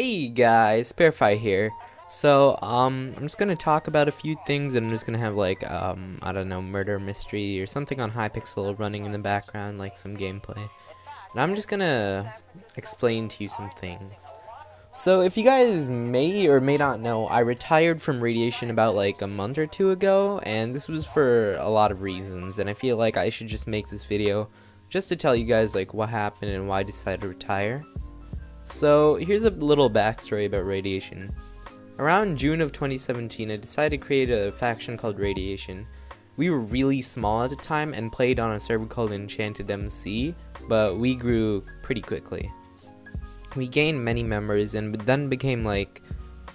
Hey guys, SpiritFire here. I'm just gonna talk about a few things, and I'm just gonna have like, I don't know, murder mystery or something on Hypixel running in the background, like some gameplay. And I'm just gonna explain to you some things. So if you guys may or may not know, I retired from radiation about like a month or two ago, and this was for a lot of reasons, and I feel like I should just make this video just to tell you guys like what happened and why I decided to retire. So here's a little backstory about radiation. Around June of 2017, I decided to create a faction called Radiation. We were really small at the time and played on a server called EnchantedMC, but we grew pretty quickly. We gained many members and then became like,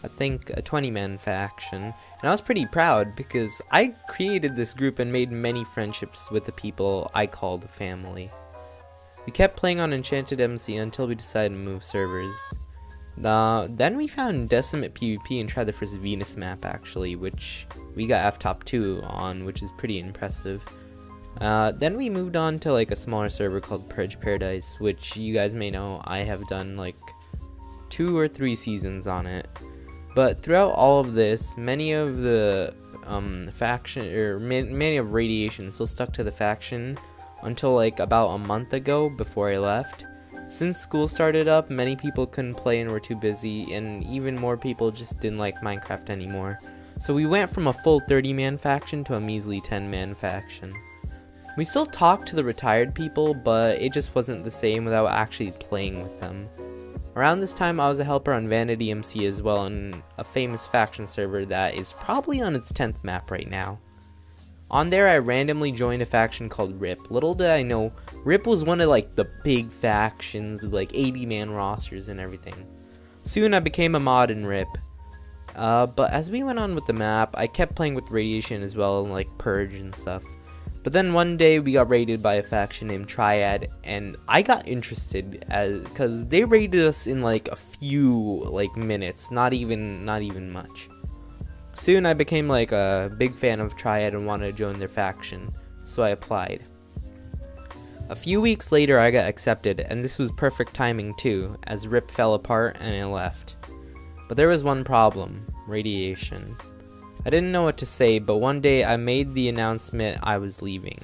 I think, a 20-man faction. And I was pretty proud because I created this group and made many friendships with the people I called family. We kept playing on EnchantedMC until we decided to move servers. Then we found Decimate PvP and tried the first Venus map actually, which we got F-top 2 on, which is pretty impressive. Then we moved on to like a smaller server called Purge Paradise, which you guys may know I have done like 2 or 3 seasons on it. But throughout all of this, many of the many of Radiation still stuck to the faction until like about a month ago before I left. Since school started up, many people couldn't play and were too busy, and even more people just didn't like Minecraft anymore. So we went from a full 30-man faction to a measly 10-man faction. We still talked to the retired people, but it just wasn't the same without actually playing with them. Around this time, I was a helper on Vanity MC as well, on a famous faction server that is probably on its 10th map right now. On there, I randomly joined a faction called RIP. Little did I know, RIP was one of like the big factions with like 80-man rosters and everything. Soon I became a mod in RIP. But as we went on with the map, I kept playing with Radiation as well, and like Purge and stuff. But then one day we got raided by a faction named Triad, and I got interested because they raided us in like a few like minutes, not even much. Soon I became like a big fan of Triad and wanted to join their faction, so I applied. A few weeks later I got accepted, and this was perfect timing too, as RIP fell apart and I left. But there was one problem: Radiation. I didn't know what to say, but one day I made the announcement I was leaving.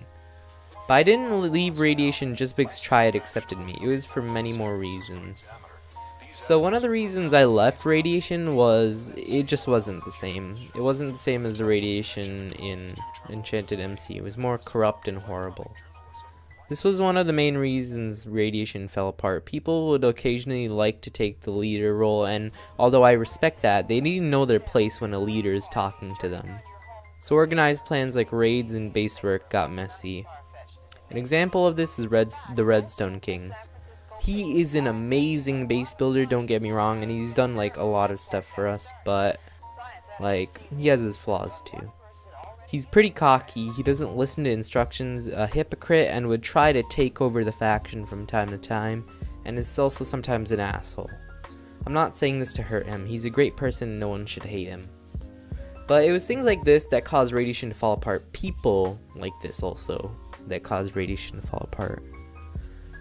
But I didn't leave Radiation just because Triad accepted me, it was for many more reasons. So one of the reasons I left Radiation was it just wasn't the same. It wasn't the same as the Radiation in EnchantedMC. It was more corrupt and horrible. This was one of the main reasons Radiation fell apart. People would occasionally like to take the leader role, and although I respect that, they need to know their place when a leader is talking to them. So organized plans like raids and base work got messy. An example of this is the Redstone King. He is an amazing base builder, don't get me wrong, and he's done like a lot of stuff for us, but like he has his flaws too. He's pretty cocky, he doesn't listen to instructions, a hypocrite, and would try to take over the faction from time to time, and is also sometimes an asshole. I'm not saying this to hurt him, he's a great person and no one should hate him. But it was things like this that caused Radiation to fall apart. People like this also that caused Radiation to fall apart.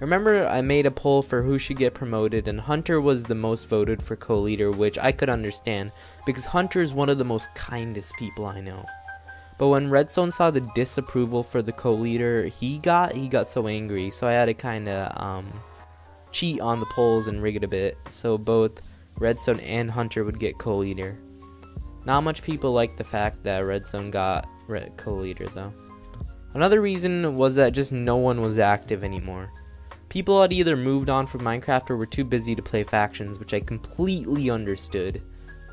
Remember, I made a poll for who should get promoted, and Hunter was the most voted for co-leader, which I could understand, because Hunter is one of the most kindest people I know. But when Redstone saw the disapproval for the co-leader he got so angry, so I had to kinda cheat on the polls and rig it a bit, so both Redstone and Hunter would get co-leader. Not much people liked the fact that Redstone got co-leader though. Another reason was that just no one was active anymore. People had either moved on from Minecraft or were too busy to play factions, which I completely understood.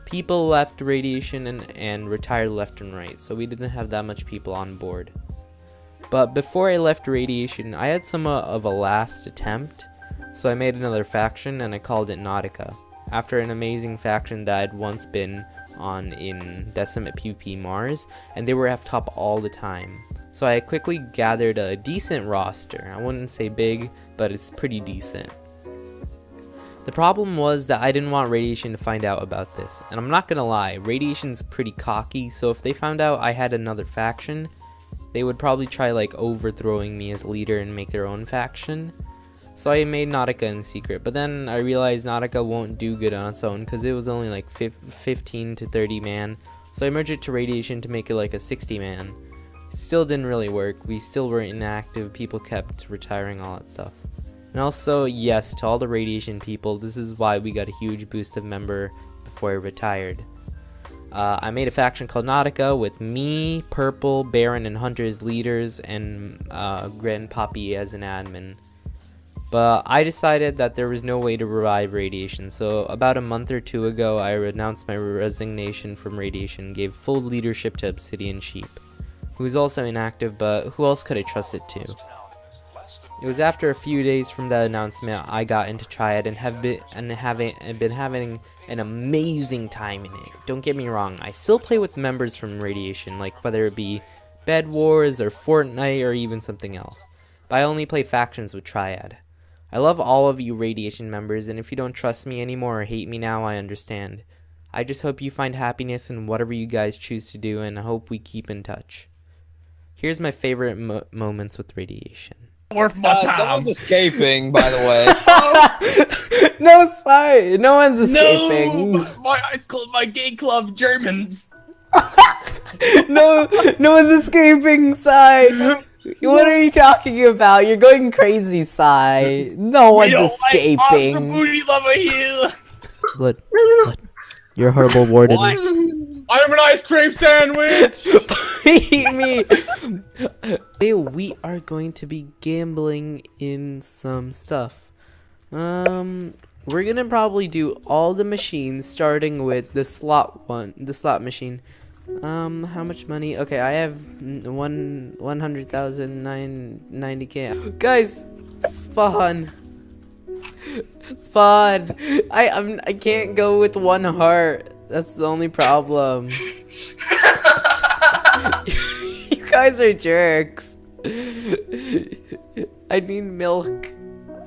People left Radiation and retired left and right, so we didn't have that much people on board. But before I left Radiation, I had somewhat of a last attempt, so I made another faction and I called it Nautica, after an amazing faction that I'd once been on in Decimate PvP Mars, and they were F-top all the time. So I quickly gathered a decent roster. I wouldn't say big, but it's pretty decent. The problem was that I didn't want Radiation to find out about this, and I'm not gonna lie, Radiation's pretty cocky, so if they found out I had another faction, they would probably try like overthrowing me as leader and make their own faction. So I made Nautica in secret, but then I realized Nautica won't do good on its own because it was only like 15 to 30 man. So I merged it to Radiation to make it like a 60 man. It still didn't really work. We still were inactive. People kept retiring, all that stuff. And also, yes, to all the Radiation people, this is why we got a huge boost of member before I retired. I made a faction called Nautica with me, Purple, Baron, and Hunter as leaders, and Grand Poppy as an admin. But I decided that there was no way to revive Radiation, so about a month or two ago, I announced my resignation from Radiation and gave full leadership to Obsidian Sheep, who is also inactive, but who else could I trust it to? It was after a few days from that announcement I got into Triad and have been having an amazing time in it. Don't get me wrong, I still play with members from Radiation, like whether it be Bed Wars or Fortnite or even something else. But I only play factions with Triad. I love all of you Radiation members, and if you don't trust me anymore or hate me now, I understand. I just hope you find happiness in whatever you guys choose to do, and I hope we keep in touch. Here's my favorite moments with Radiation. Worth my time. Someone's escaping, by the way. No, sorry, no one's escaping. No, my gay club Germans. No one's escaping, Sai. What are you talking about? You're going crazy, Sai. No one's escaping. Like Officer Booty Lover here. Blood. You're a horrible warden. What? I am an ice cream sandwich. Eat me. Today we are going to be gambling in some stuff. We're gonna probably do all the machines, starting with the slot machine. How much money? Okay, I have 100,990k. Guys, spawn. I can't go with one heart. That's the only problem. You guys are jerks. I need milk.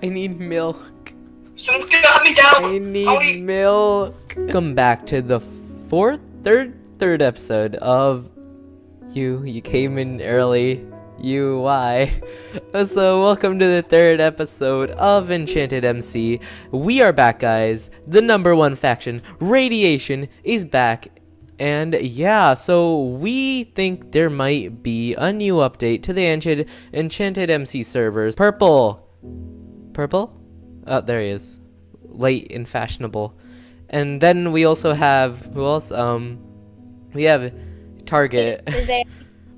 I need milk. Someone's gonna hunt me down. I need milk. Welcome back to the third episode of You came in early. Why? So welcome to the third episode of EnchantedMC. We are back, guys. The #1 faction, Radiation, is back. And yeah, so we think there might be a new update to the EnchantedMC servers. Purple? Oh, there he is. Late and fashionable. And then we also have, who else? We have Target.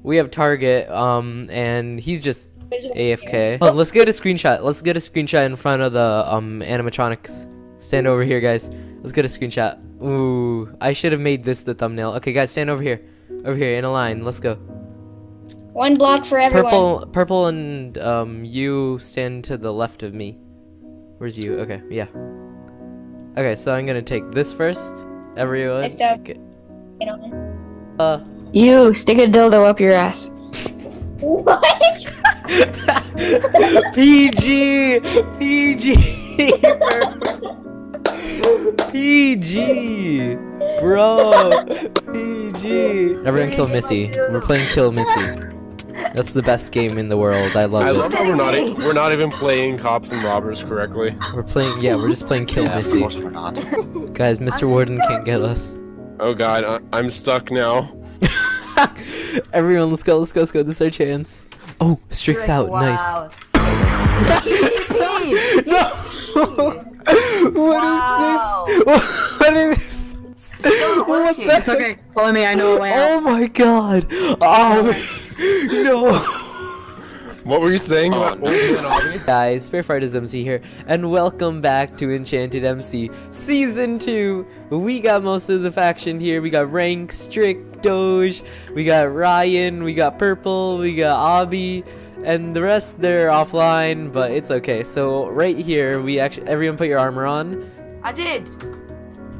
We have Target, and he's just AFK. Oh, let's get a screenshot. Let's get a screenshot in front of the animatronics. Stand over here, guys. Let's get a screenshot. Ooh, I should have made this the thumbnail. Okay, guys, stand over here. Over here, in a line. Let's go. One block for everyone. Purple and you stand to the left of me. Where's you? Okay, yeah. Okay, so I'm gonna take this first. Everyone. Okay. You stick a dildo up your ass. What? PG, PG, bro, PG. Everyone kill Missy. We're playing Kill Missy. That's the best game in the world. I love it. I love how we're not even playing cops and robbers correctly. We're just playing Kill Missy. Of course we're not. Guys, Mr. Warden can't get us. Oh god, I'm stuck now. Everyone, let's go. This is our chance. Oh, Strick's out. Wow. Nice. No! What is this? What the It's okay. Follow me. I know a way out. Oh my god. Oh, no. What were you saying about old man Obby? Guys, SpiritFire MC here, and welcome back to EnchantedMC Season 2. We got most of the faction here. We got Rank, Strick, Doge, we got Ryan, we got Purple, we got Obby, and the rest, they're offline, but it's okay. So right here, everyone put your armor on. I did.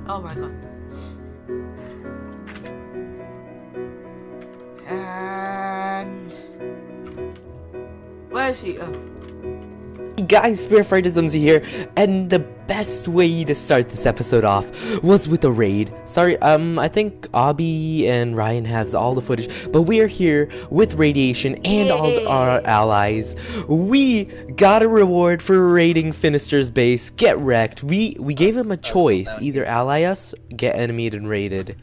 Oh my god. And where is he? Oh. Guys, SpiritFire here, and the best way to start this episode off was with a raid. Sorry, I think Abby and Ryan has all the footage, but we are here with Radiation and all our allies. We got a reward for raiding Finister's base. Get wrecked. We gave him a choice: either ally us, get enemied and raided.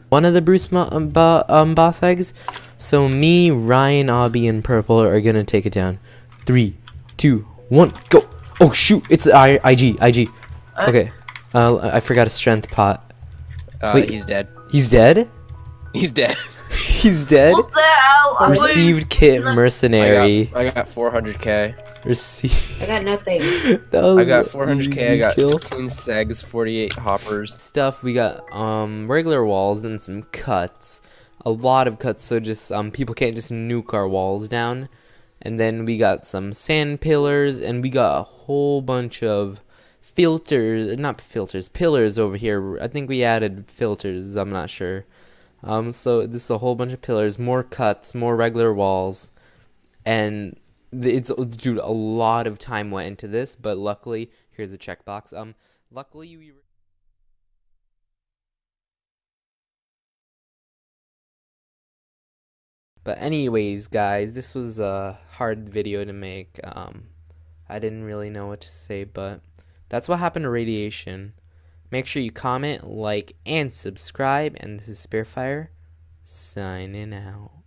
One of the Bruce boss eggs. So me, Ryan, Abby, and Purple are gonna take it down. 3, 2, 1, go! Oh shoot! It's IG. Okay. I forgot a strength pot. Wait, he's dead. He's dead? He's dead. He's dead? What the hell? Received kit mercenary. I got 400k. Received. I got nothing. I got 400k. I got kill. 16 segs, 48 hoppers. Stuff. We got regular walls and some cuts. A lot of cuts, so just people can't just nuke our walls down. And then we got some sand pillars, and we got a whole bunch of pillars over here. I think we added filters, I'm not sure. So this is a whole bunch of pillars, more cuts, more regular walls, and dude, a lot of time went into this, but luckily, here's the checkbox. Luckily we But anyways, guys, this was a hard video to make. I didn't really know what to say, but that's what happened to Radiation. Make sure you comment, like, and subscribe. And this is SpiritFire, signing out.